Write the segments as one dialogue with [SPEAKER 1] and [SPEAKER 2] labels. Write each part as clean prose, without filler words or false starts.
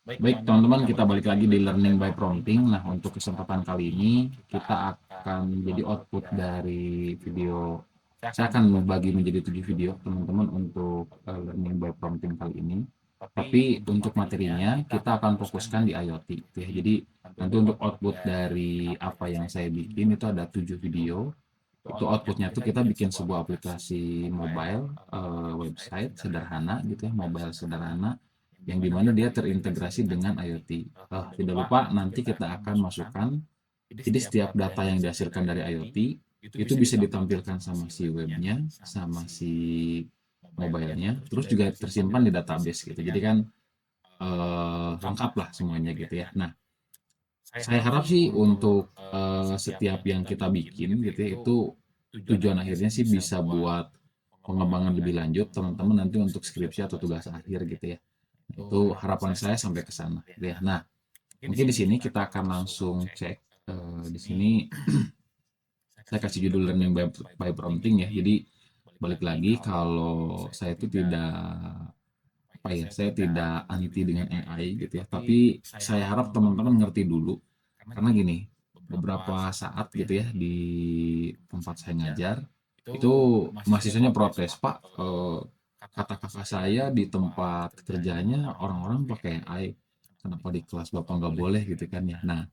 [SPEAKER 1] Baik, teman-teman, kita balik lagi di Learning by Prompting. Nah, untuk kesempatan kali ini, kita akan menjadi output dari video. Saya akan membagi menjadi 7 video, teman-teman, untuk Learning by Prompting kali ini. Tapi untuk materinya, kita akan fokuskan di IoT. Gitu ya. Jadi, nanti untuk output dari apa yang saya bikin, itu ada 7 video. Itu outputnya tuh kita bikin sebuah aplikasi mobile, website sederhana gitu ya, mobile sederhana yang dimana dia terintegrasi dengan IoT. Tidak lupa nanti kita akan masukkan, jadi setiap data yang dihasilkan dari IoT itu bisa ditampilkan sama si webnya, sama si mobilenya, terus juga tersimpan di database gitu. Jadi kan lengkap lah semuanya gitu ya. Nah, saya harap sih untuk setiap yang kita bikin gitu ya, itu tujuan akhirnya sih bisa buat pengembangan lebih lanjut teman-teman nanti untuk skripsi atau tugas akhir gitu ya. Itu harapan saya sampai ke sana gitu ya. Nah, mungkin di sini kita akan langsung cek di sini saya kasih judul learning by prompting ya. Jadi balik lagi kalau saya itu tidak apa ya, saya tidak anti dengan AI gitu ya. Tapi saya harap teman-teman ngerti dulu karena gini, beberapa saat gitu ya di tempat saya ngajar itu mahasiswanya protes, Pak, kata kakak saya di tempat kerjanya orang-orang pakai AI, kenapa di kelas bapak nggak boleh gitu kan ya. Nah,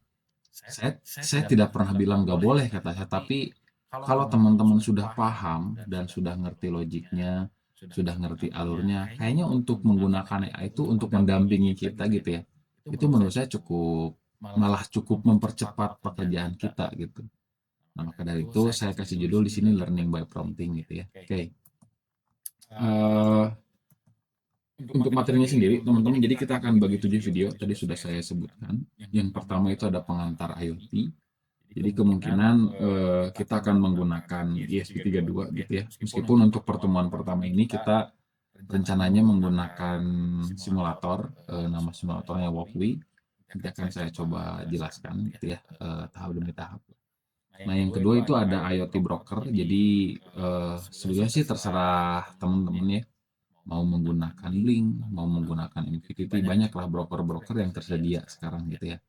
[SPEAKER 1] saya tidak pernah bilang nggak boleh kata saya, tapi kalau teman-teman sudah paham dan sudah ngerti logiknya, sudah ngerti alurnya, kayaknya untuk menggunakan AI itu untuk mendampingi kita gitu ya, itu menurut saya cukup, malah cukup mempercepat pekerjaan kita gitu. Nah, maka dari itu saya kasih judul di sini learning by prompting gitu ya. Oke. Untuk materinya sendiri, teman-teman, jadi kita akan bagi 7 video, tadi sudah saya sebutkan. Yang pertama itu ada pengantar IoT. Jadi kemungkinan kita akan menggunakan ESP32 gitu ya. Meskipun untuk pertemuan pertama ini kita rencananya menggunakan simulator, nama simulatornya Walkly. Nanti akan saya coba jelaskan gitu ya, tahap demi tahap. Nah, yang kedua itu ada IoT broker. Jadi sebenarnya sih terserah teman-teman ya, mau menggunakan Blink, mau menggunakan MQTT, banyaklah broker-broker yang tersedia sekarang gitu ya.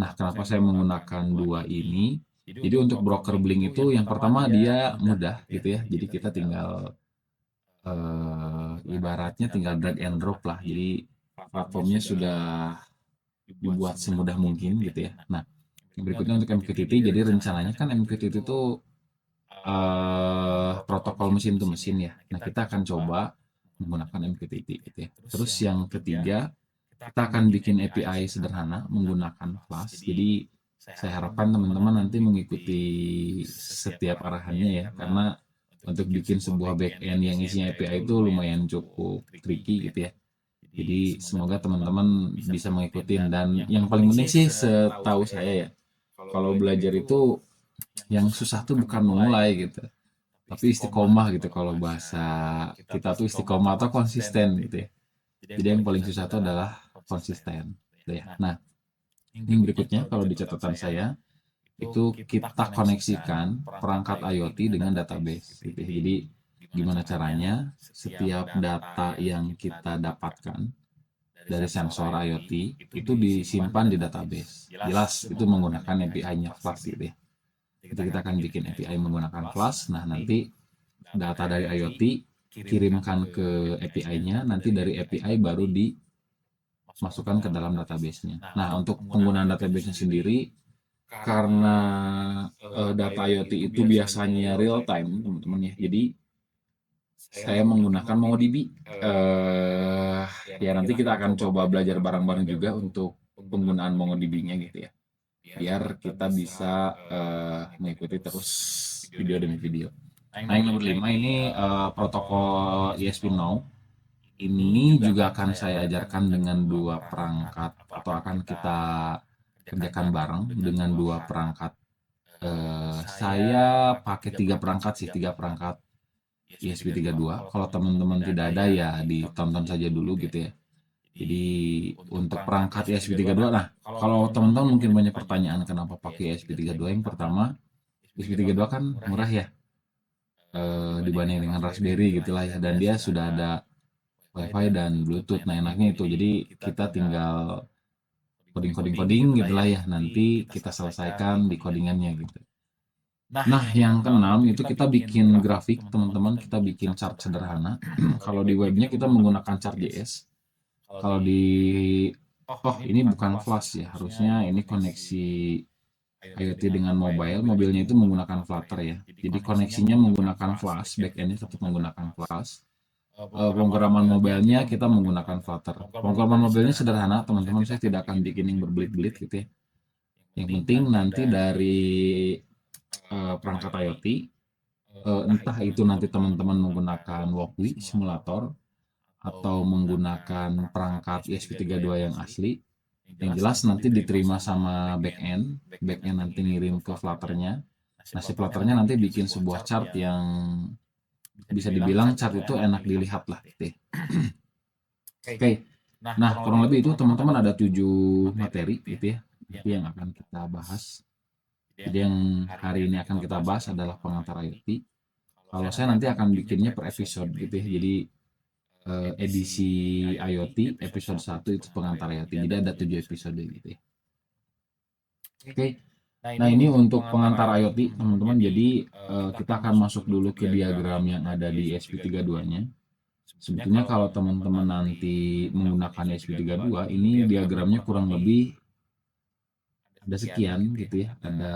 [SPEAKER 1] Nah, kenapa saya menggunakan dua ini? Jadi untuk broker Blink itu yang pertama dia mudah gitu ya. Jadi kita tinggal ibaratnya tinggal drag and drop lah. Jadi platformnya sudah dibuat semudah mungkin gitu ya. Nah, yang berikutnya untuk MQTT, jadi rencananya kan MQTT itu protokol mesin to mesin ya. Nah, kita akan coba menggunakan MQTT gitu ya. Terus yang ketiga, kita akan bikin API sederhana menggunakan Flask. Jadi saya harapkan teman-teman nanti mengikuti setiap arahannya ya, karena untuk bikin sebuah backend yang isinya API itu lumayan cukup tricky gitu ya. Jadi semoga teman-teman bisa mengikuti, dan yang paling penting sih setahu saya ya, kalau belajar itu yang susah tuh bukan memulai gitu, tapi istiqomah gitu. Kalau bahasa kita tuh istiqomah atau konsisten gitu ya. Jadi yang paling susah itu adalah konsisten gitu ya. Nah, yang berikutnya kalau di catatan saya itu kita koneksikan perangkat IoT dengan database gitu ya. Jadi gimana caranya setiap data yang kita dapatkan dari sensor IoT itu disimpan di database. Jelas itu menggunakan API-nya Flask gitu ya. Jadi kita akan bikin API menggunakan Flask. Nah, nanti data dari IoT kirimkan ke API-nya, nanti dari API baru dimasukkan ke dalam database-nya. Nah, untuk penggunaan database-nya sendiri, karena data IoT itu biasanya real time, teman-teman ya. Jadi saya menggunakan MongoDB. Ya nanti kita akan coba belajar bareng-bareng juga untuk penggunaan MongoDB-nya gitu ya. Biar kita bisa mengikuti terus video demi video. Nah, yang nomor 5 ini protokol ESP-NOW. Ini juga akan saya ajarkan dengan dua perangkat, atau akan kita kerjakan bareng dengan dua perangkat. Saya pakai tiga perangkat sih, tiga perangkat ESP32. Kalau teman-teman tidak ada ya ditonton saja dulu gitu ya. Jadi untuk perangkat ESP32, nah kalau teman-teman mungkin banyak pertanyaan kenapa pakai ESP32. Yang pertama, ESP32 kan murah ya, dibanding dengan Raspberry gitulah ya, dan dia sudah ada WiFi dan Bluetooth. Nah, enaknya itu, jadi kita tinggal coding gitulah ya, nanti kita selesaikan di codingannya gitu. Nah, yang keenam itu kita bikin grafik, teman-teman. Kita bikin chart sederhana. Kalau di webnya kita menggunakan chart.js. Kalau di ini bukan Flash ya, harusnya ini koneksi IoT dengan mobile. Mobilenya itu menggunakan Flutter ya. Jadi koneksinya menggunakan Flash, backendnya tetap menggunakan Flash. Pemrograman mobilenya kita menggunakan Flutter. Pemrograman mobilnya sederhana, teman-teman. Saya tidak akan bikin yang berbelit-belit gitu ya. Yang penting nanti dari perangkat IoT, entah itu nanti teman-teman menggunakan Walkly simulator atau menggunakan perangkat ESP32 yang asli, yang jelas nanti diterima sama backend nanti ngirim ke Flutternya. Nah, si Flutternya nanti bikin sebuah chart yang bisa dibilang chart itu enak dilihat lah gitu. Oke. Nah, kurang lebih itu teman-teman ada 7 materi gitu ya, itu yang akan kita bahas. Jadi yang hari ini akan kita bahas adalah pengantar IoT. Kalau saya nanti akan bikinnya per episode gitu ya. Jadi edisi IoT episode 1 itu pengantar IoT. Jadi ada 7 episode gitu ya. Oke. Nah, ini untuk pengantar IoT, teman-teman. Jadi kita akan masuk dulu ke diagram yang ada di ESP32-nya. Sebetulnya kalau teman-teman nanti menggunakan ESP32, ini diagramnya kurang lebih ada sekian gitu ya. Ada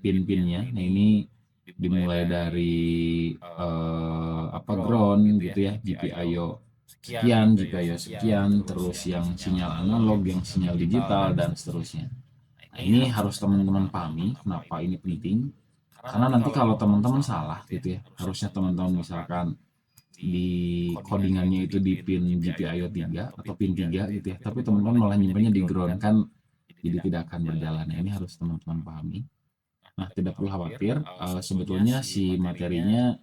[SPEAKER 1] pin-pinnya. Nah, ini dimulai dari ground gitu ya, GPIO sekian, GPIO sekian, terus yang sinyal analog, yang sinyal digital, dan seterusnya. Nah, ini harus teman-teman pahami kenapa ini penting, karena nanti kalau teman-teman salah gitu ya, harusnya teman-teman misalkan di codingannya itu di pin GPIO 3 atau pin 3 gitu ya, tapi teman-teman malah nyimpannya di ground, kan jadi tidak akan berjalan. Nah, ini harus teman-teman pahami. Nah, tidak perlu khawatir, sebetulnya si materinya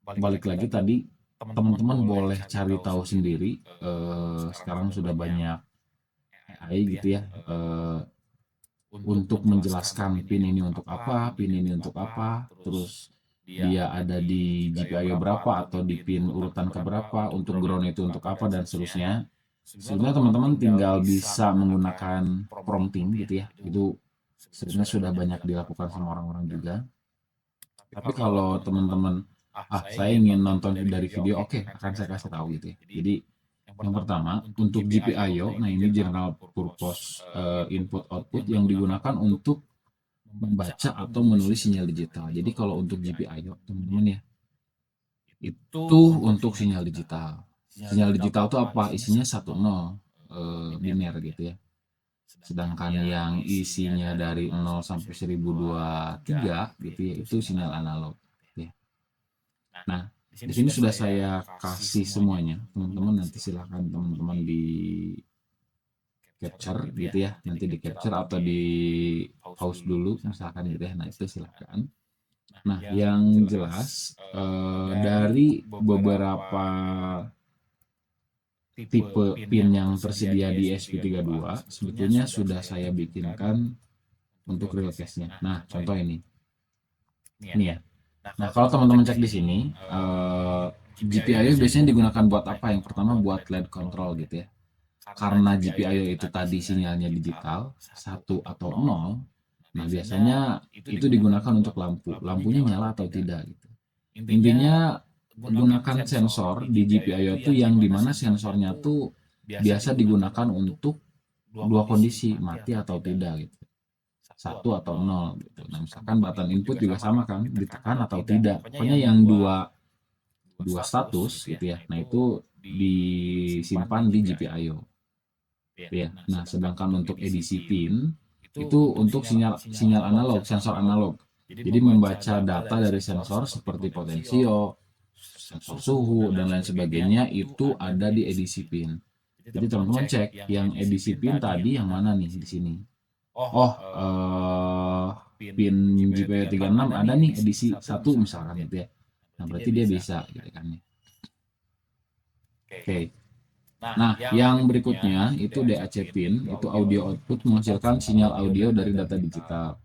[SPEAKER 1] balik lagi tadi, teman-teman boleh cari tahu sendiri. Sekarang sudah banyak AI gitu ya, untuk menjelaskan pin ini untuk apa, pin ini untuk apa, terus dia ada di GPIO berapa atau di pin urutan keberapa, untuk ground itu untuk apa, dan seterusnya. Sebenarnya teman-teman tinggal bisa menggunakan prompting gitu ya. Itu sebenarnya sudah banyak dilakukan sama orang-orang juga. Tapi kalau teman-teman, saya ingin nonton dari video, oke, akan saya kasih tahu gitu ya. Jadi yang pertama untuk GPIO, nah ini general purpose input output yang digunakan untuk membaca atau menulis sinyal digital. Jadi kalau untuk GPIO teman-teman ya, itu untuk sinyal digital. Sinyal digital itu apa? Isinya 1-0 biner gitu ya. Sedangkan yang isinya dari 0 sampai 1023 gitu ya, itu sinyal analog gitu ya. Nah, di sini sudah saya kasih semuanya. Teman-teman nanti silahkan teman-teman di capture gitu ya. Nanti di capture atau di pause dulu misalkan gitu ya. Nah, itu silahkan. Nah, yang jelas dari beberapa tipe pin yang tersedia di ESP32 sebetulnya sudah saya bikinkan untuk real case-nya. Nah, contoh ini. Ini ya. Nah, kalau teman-teman cek di sini, GPIO biasanya digunakan buat apa? Yang pertama buat LED control gitu ya. Karena GPIO itu tadi sinyalnya digital, 1 atau 0, nah biasanya itu digunakan untuk lampu. Lampunya nyala atau tidak gitu. Intinya gunakan sensor di GPIO itu yang dimana sensornya tuh biasa digunakan untuk dua kondisi, mati atau tidak gitu. 1 atau 0 gitu. Nah, misalkan button input juga sama kan, ditekan atau tidak. Pokoknya yang dua status gitu ya. Nah, itu disimpan di GPIO. Ya. Nah, sedangkan untuk edisi pin itu untuk sinyal analog, sensor analog. Jadi membaca data dari sensor seperti potensio, sensor suhu, dan lain sebagainya itu ada di edisi pin. Jadi teman-teman cek yang edisi pin tadi yang mana nih di sini. Pin GPIO 36 ada nih edisi 1 misalkan gitu ya. Nah, berarti dia bisa gitu kan ya. Oke. Nah, yang berikutnya itu DAC pin, itu audio output menghasilkan sinyal audio dari data digital.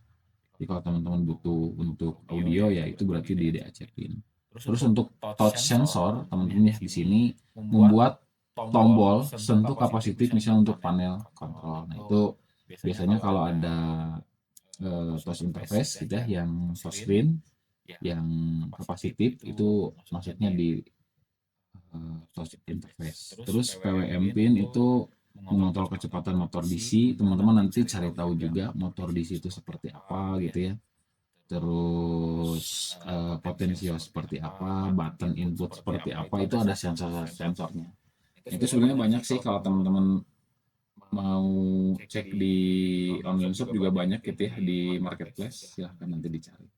[SPEAKER 1] Jadi kalau teman-teman butuh untuk audio ya itu berarti di DAC pin. Terus untuk touch sensor, teman-teman ya di sini membuat tombol sentuh kapasitif misalnya untuk panel kontrol. Nah, itu biasanya kalau ada touch interface gitu ya, yang touchscreen, yang kapasitif itu maksudnya di touch interface. Terus PWM pin itu mengontrol kecepatan motor DC. Teman-teman nanti cari tahu juga motor DC itu seperti apa gitu ya. Terus potensio seperti apa, button input seperti apa, itu ada sensor-sensornya. Itu sebenarnya banyak sih kalau teman-teman mau cek di online shop juga banyak gitu ya, di marketplace, silahkan nanti dicari.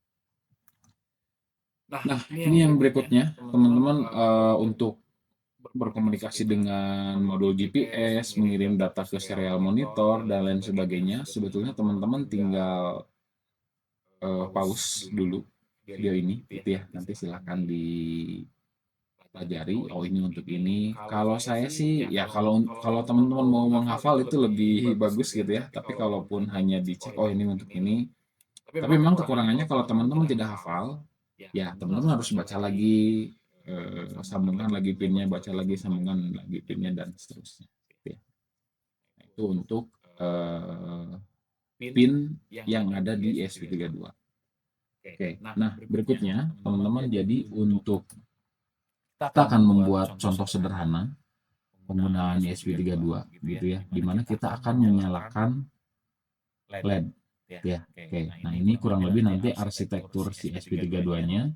[SPEAKER 1] Nah, ini yang berikutnya teman-teman, untuk berkomunikasi dengan modul GPS, mengirim data ke serial monitor dan lain sebagainya, sebetulnya teman-teman tinggal pause dulu video ini gitu ya, nanti silahkan dipelajari, oh ini untuk ini. Kalau saya sih ya, kalau kalau teman-teman mau menghafal itu lebih bagus gitu ya, tapi kalaupun hanya dicek oh ini untuk ini, tapi memang kekurangannya kalau teman-teman tidak hafal ya teman-teman harus baca lagi sambungan lagi pinnya, baca lagi sambungan lagi pinnya, dan seterusnya gitu ya. Nah, itu untuk pin yang ada di ESP32. Oke, nah berikutnya teman-teman, jadi untuk kita akan membuat contoh sederhana penggunaan ESP32 gitu ya, dimana kita akan menyalakan LED ya. Oke, nah ini kurang lebih nanti arsitektur si ESP32-nya.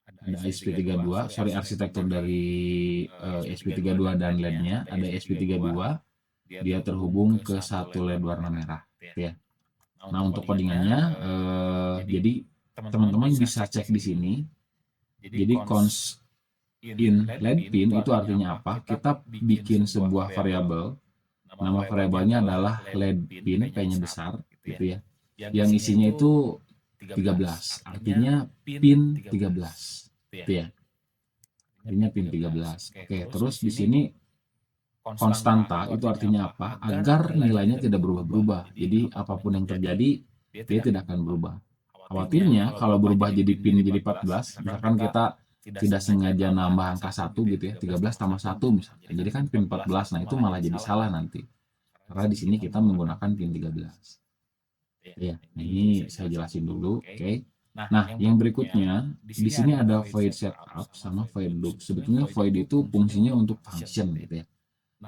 [SPEAKER 1] Ada ESP32, sorry, arsitektur dari ESP32 dan LED-nya. Ada ESP32, dia terhubung ke satu LED warna merah ya. Nah, untuk codingannya jadi teman-teman bisa cek di sini. Jadi cons in LED pin itu artinya apa? Kita bikin sebuah variabel. Nama variabelnya adalah LED pin, P-nya besar gitu ya. Yang isinya itu 13, artinya pin 13 gitu ya. Artinya pin 13. Oke, terus di sini konstanta itu artinya apa? Agar nilainya tidak berubah-ubah. Jadi apapun yang terjadi, dia tidak akan berubah. Khawatirnya kalau berubah jadi pin jadi 14, misalkan kita tidak sengaja nambah angka 1 gitu ya, 13 tambah 1 misalnya. Jadi kan pin 14, nah itu malah jadi salah nanti. Karena di sini kita menggunakan pin 13. Ya, ini saya jelasin dulu, oke. Nah, yang berikutnya, di sini ada void setup sama void loop. Sebetulnya void itu fungsinya untuk function gitu ya.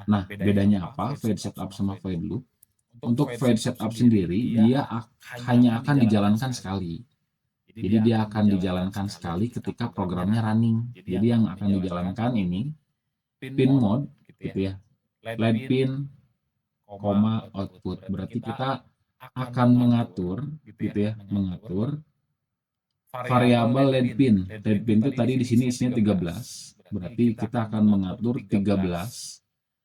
[SPEAKER 1] Nah, bedanya apa void setup sama void loop? Untuk void setup sendiri, dia hanya akan dijalankan sekali. Jadi dia akan dijalankan sekali ketika programnya running. Jadi yang akan dijalankan ini pin mode gitu ya, LED pin, koma output. Berarti kita akan mengatur gitu ya, mengatur variabel LED pin. LED pin itu tadi di sini isinya 13. Berarti kita akan mengatur 13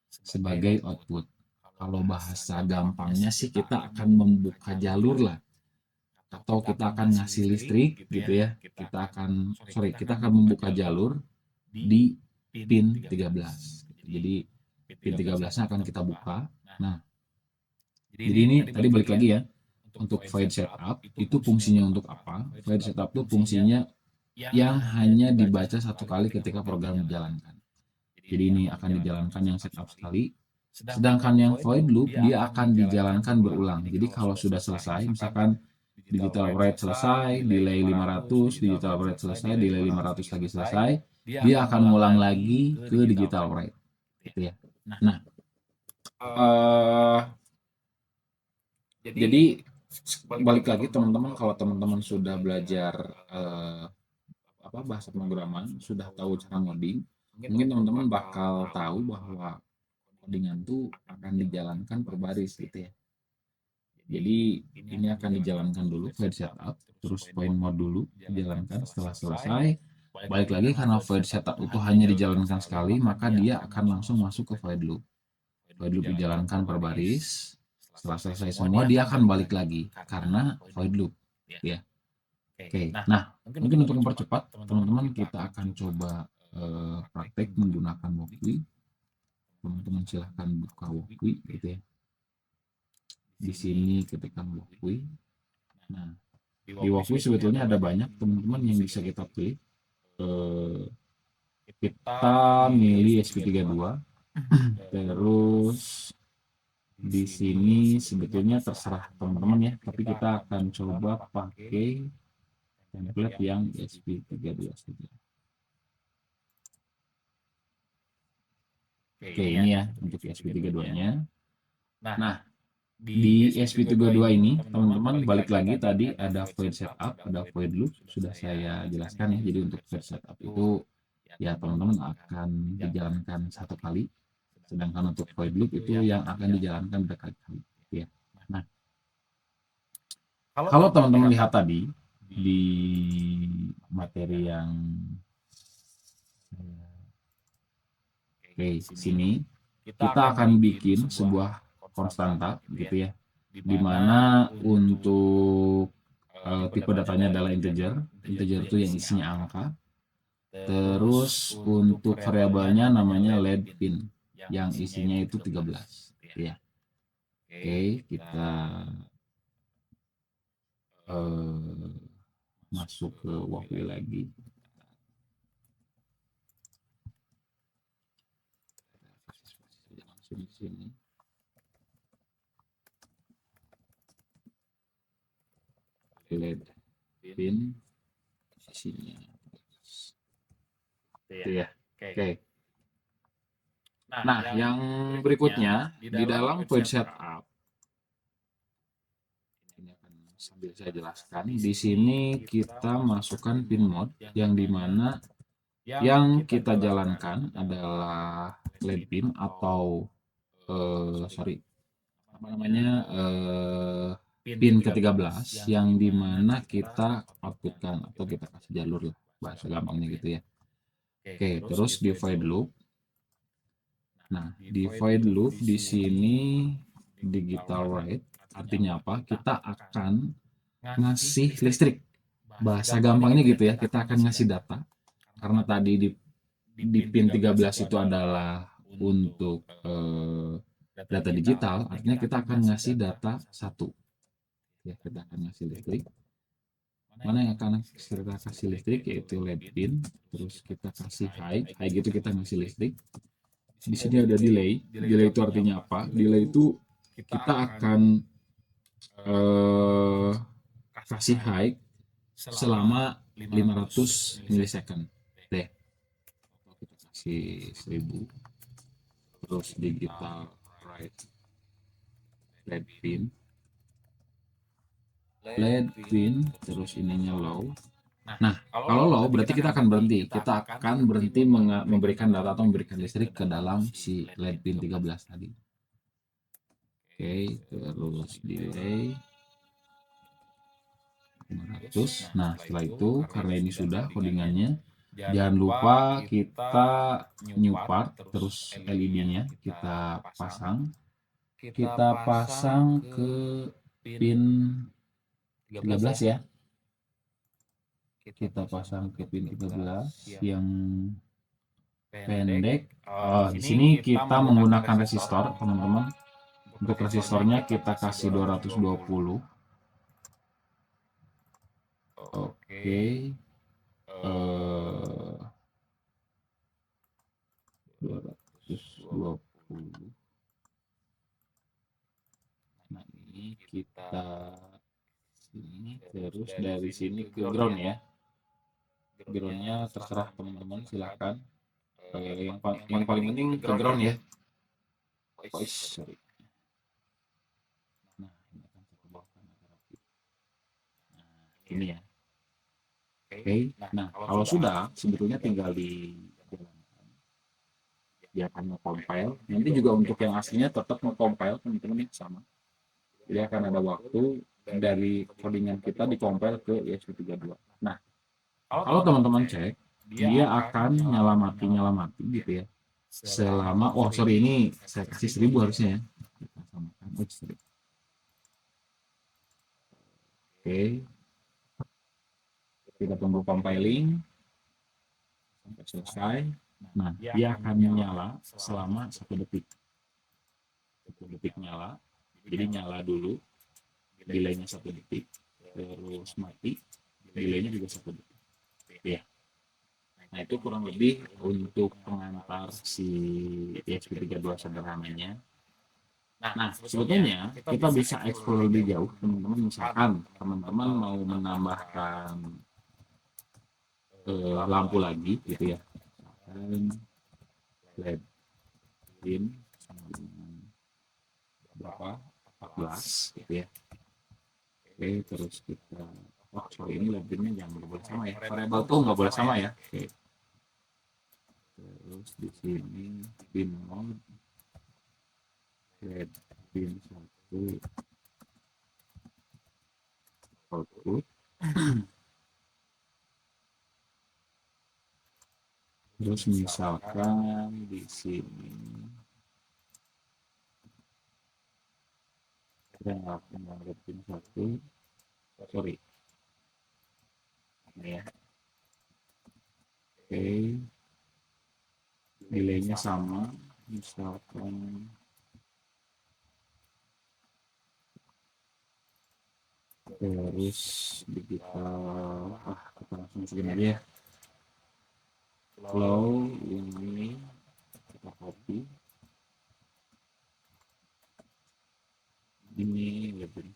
[SPEAKER 1] sebagai output. Kalau bahasa gampangnya sih kita akan membuka jalur lah, atau kita akan ngasih listrik gitu ya. Kita akan membuka jalur di pin 13. Jadi pin 13-nya akan kita buka. Nah, jadi ini tadi balik lagi ya. Untuk void setup itu fungsinya untuk apa? Void setup itu fungsinya yang hanya dibaca satu kali ketika program dijalankan. Jadi ini akan dijalankan yang setup sekali. Sedangkan yang void loop dia akan dijalankan berulang. Jadi kalau sudah selesai, misalkan digital write selesai, delay 500, digital write selesai, delay 500 lagi selesai, dia akan ngulang lagi ke digital write. Gitu ya. Nah, jadi balik lagi teman-teman, kalau teman-teman sudah belajar bahasa pemrograman, sudah tahu cara ngoding, mungkin teman-teman bakal tahu bahwa codingan itu akan dijalankan per baris gitu ya. Jadi ini akan dijalankan dulu void setup, terus point mode dulu dijalankan. Setelah selesai, balik lagi karena void setup itu hanya dijalankan sekali, maka dia akan langsung masuk ke void loop. Void loop dijalankan per baris. Setelah selesai semua, dia akan balik lagi karena void loop ya. Oke, nah mungkin untuk mempercepat teman-teman, kita akan coba praktek menggunakan Wokwi. Teman-teman silahkan buka Wokwi gitu ya. Di sini ketikkan Wokwi. Nah, di Wokwi sebetulnya ada banyak teman-teman yang bisa kita pilih. Kita milih SP32. Terus di sini sebetulnya terserah teman-teman ya, tapi kita akan coba pakai template yang ESP32 saja. Oke, ini ya untuk ESP32-nya. Nah, di ESP32 ini teman-teman balik lagi tadi ada void setup, ada void loop, sudah saya jelaskan ya. Jadi untuk void setup itu ya teman-teman akan dijalankan satu kali, sedangkan untuk void loop itu yang akan dijalankan berkali-kali ya. Nah, kalau teman-teman lihat tadi di materi yang sini, kita akan bikin sebuah konstanta gitu ya, dimana untuk tipe datanya adalah integer. Integer itu yang isinya angka. Terus untuk variabelnya namanya lead pin yang isinya itu 13 ya. Oke, kita masuk ke Walkly lagi. Langsung di sini. Lead pin isinya itu ya. Oke. Nah, yang berikutnya di dalam void setup ini akan sambil saya jelaskan. Di sini kita masukkan pin mode yang dimana yang kita jalankan adalah lead pin atau apa namanya pin ke-13 yang dimana kita outputkan atau kita kasih jalur lah bahasa gampangnya gitu ya. Oke, terus di void loop. Nah, di void loop di sini digital write artinya apa? Kita akan ngasih listrik. Bahasa gampangnya gitu ya, kita akan ngasih data. Karena tadi di pin 13 itu adalah untuk data digital, artinya kita akan ngasih data satu. Ya, kita akan ngasih listrik. Mana yang akan kita kasih listrik yaitu lead pin, terus kita kasih high gitu kita ngasih listrik. Di sini ada delay. Delay itu artinya apa? Delay itu kita akan kasih high selama 500 milisecond. Deh. Kita kasih 1000. Terus digital write lead pin. Lead pin, terus ininya low. Nah, kalau low berarti kita akan berhenti. Kita akan berhenti memberikan data atau memberikan listrik ke dalam si lead pin 13 tadi. Oke, terus delay 500. Nah, setelah itu karena ini sudah codingannya, jangan lupa kita new part terus LED-nya kita pasang. Kita pasang ke pin 13 ya. Kita pasang ke pin 13 yang pendek. Di sini kita menggunakan resistor, teman-teman. Untuk resistornya kita kasih 220. Oke. 220. Nah, ini kita sini terus dari sini ke ground ya. Groundnya terserah teman-teman, silakan. Yang paling penting ke ground ya. Sorry. Nah, ini akan saya bawakan agar rapi. Nah, ini ya. Oke. Nah, kalau sudah sebetulnya tinggal dijalankan. Dia akan nge-compile. Nanti juga untuk yang aslinya tetap nge-compile teman-teman ya, sama. Jadi akan ada waktu dari codingan kita di-compile ke ESP32. Nah, kalau teman-teman cek, dia akan nyala mati gitu ya. Selama, oh sorry ini saya kasih 1000 harusnya ya. Kita samakan, Oke, kita tunggu compiling sampai selesai. Nah, dia akan menyala selama 1 detik. 1 detik nyala, jadi nyala dulu, delaynya 1 detik, terus mati, delaynya juga 1 detik. Ya. Nah, itu kurang lebih untuk pengantar si ESP32 sederhananya. Nah, sebetulnya kita bisa explore lebih jauh, teman-teman. Misalkan teman-teman mau menambahkan lampu lagi gitu ya, misalkan LED pin sama dengan berapa, 14 gitu ya. Oke, terus kita, oh sorry, ini LED pinnya jangan boleh sama ya, variabel tuh nggak boleh sama ya. Oke, terus di sini pin mode, LED pin 1 output. Terus misalkan di sini kita ngelakuin LED pin 1, sorry ini ya. Oke, nilainya sama, misalkan terus digital, kita langsung masukin aja ya, flow ini kita copy, ini lebih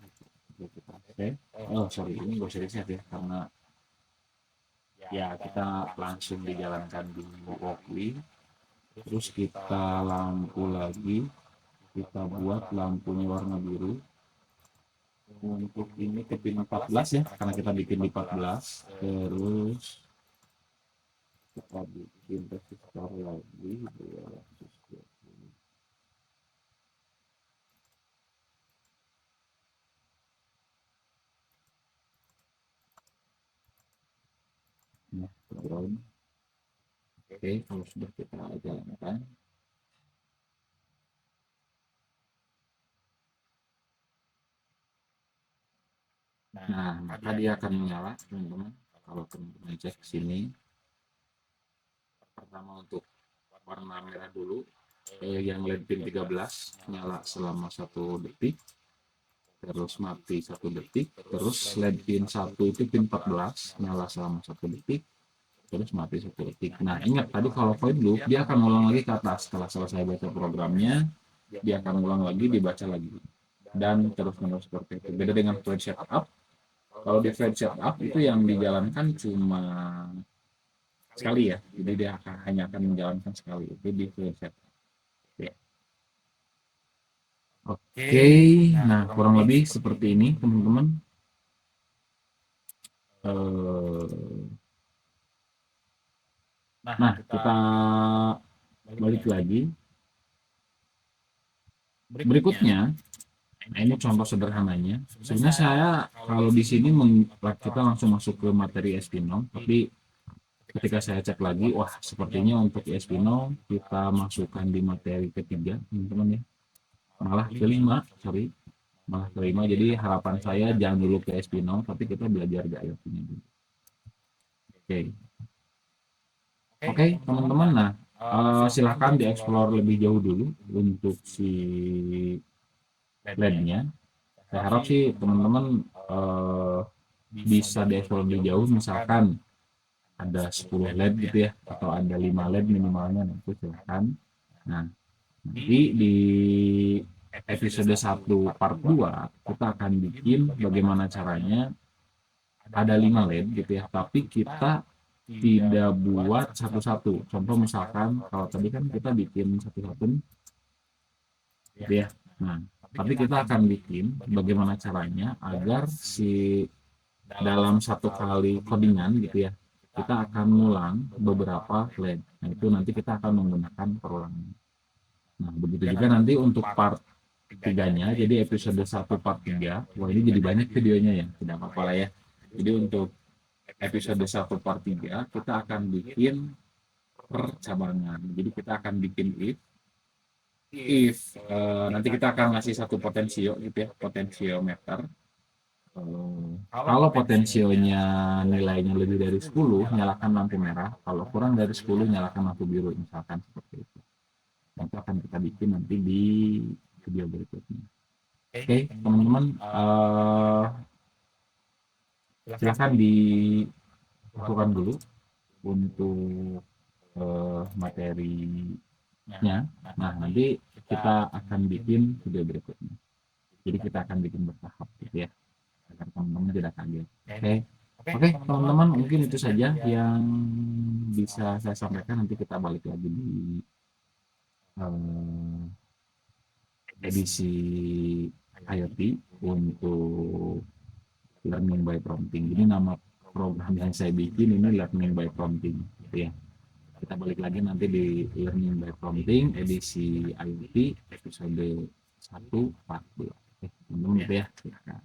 [SPEAKER 1] kita save. Oh sorry, ini gak usah di save ya, karena ya kita langsung dijalankan di Walkly. Terus kita lampu lagi, kita buat lampunya warna biru. Untuk ini ke pin 14 ya, karena kita bikin di 14. Terus kita bikin resistor lagi, ya, resistor. Nah, ground. Oke, kalau sudah kita jalankan, nah maka dia akan menyala, teman-teman. Kalau teman-teman cek sini, pertama untuk warna merah dulu, yang LED pin 13 nyala selama 1 detik, terus mati 1 detik, terus LED pin 1 itu pin 14 nyala selama 1 detik, terus mati 1 detik. Nah ingat tadi kalau void loop dia akan ulang lagi ke atas. Setelah selesai baca programnya, dia akan ulang lagi, dibaca lagi, dan terus menerus seperti itu. Beda dengan void setup. Kalau di void setup itu yang dijalankan cuma sekali ya, jadi dia hanya akan menjalankan sekali itu di void setup. Oke, nah kurang lebih seperti ini teman-teman. Nah kita balik lagi. Berikutnya, nah ini contoh sederhananya. Sebenarnya saya kalau di sini kita langsung masuk ke materi Espino, tapi ketika saya cek lagi, wah sepertinya untuk Espino kita masukkan di materi ketiga, teman-teman ya. Malah kelima, sorry. Malah kelima. Jadi harapan saya jangan dulu ke Espino, tapi kita belajar gaya ini dulu. Oke. Oke, teman-teman. Nah, silahkan dieksplor lebih jauh dulu untuk si LED-nya. Saya harap sih teman-teman bisa dieksplor lebih jauh, misalkan ada 10 LED gitu ya, atau ada 5 LED minimalnya, nanti silahkan. Nah, nanti di episode 1 part 2 kita akan bikin bagaimana caranya ada 5 LED gitu ya, tapi kita tidak buat satu-satu. Contoh misalkan kalau tadi kan kita bikin satu-satu gitu ya. Nah, tapi kita akan bikin bagaimana caranya agar si dalam satu kali codingan gitu ya, kita akan ngulang beberapa LED. Nah, itu nanti kita akan menggunakan perulangan. Nah, begitu juga nanti untuk part tiganya, jadi episode 1 part 3. Wah, ini jadi banyak videonya ya, tidak apa-apa lah ya. Jadi untuk episode 1 part 3 kita akan bikin percabangan. Jadi kita akan bikin if nanti kita akan ngasih satu potensio gitu ya, potentiometer. Kalau potensionya nilainya lebih dari 10, nyalakan lampu merah. Kalau kurang dari 10, nyalakan lampu biru, misalkan seperti itu. Nanti akan kita bikin nanti di video berikutnya. Oke, teman-teman, silahkan dilakukan dulu untuk materinya. Nah, nanti kita akan bikin video berikutnya. Jadi kita akan bikin bertahap gitu ya, agar teman-teman tidak kaget. Oke, oke teman-teman, mungkin itu saja yang bisa saya sampaikan. Nanti kita balik lagi di edisi IoT untuk learning by prompting. Ini nama program yang saya bikin ini learning by prompting gitu ya. Kita balik lagi nanti di learning by prompting edisi IoT episode 1 part 2. Oke, teman-teman gitu ya. Silakan.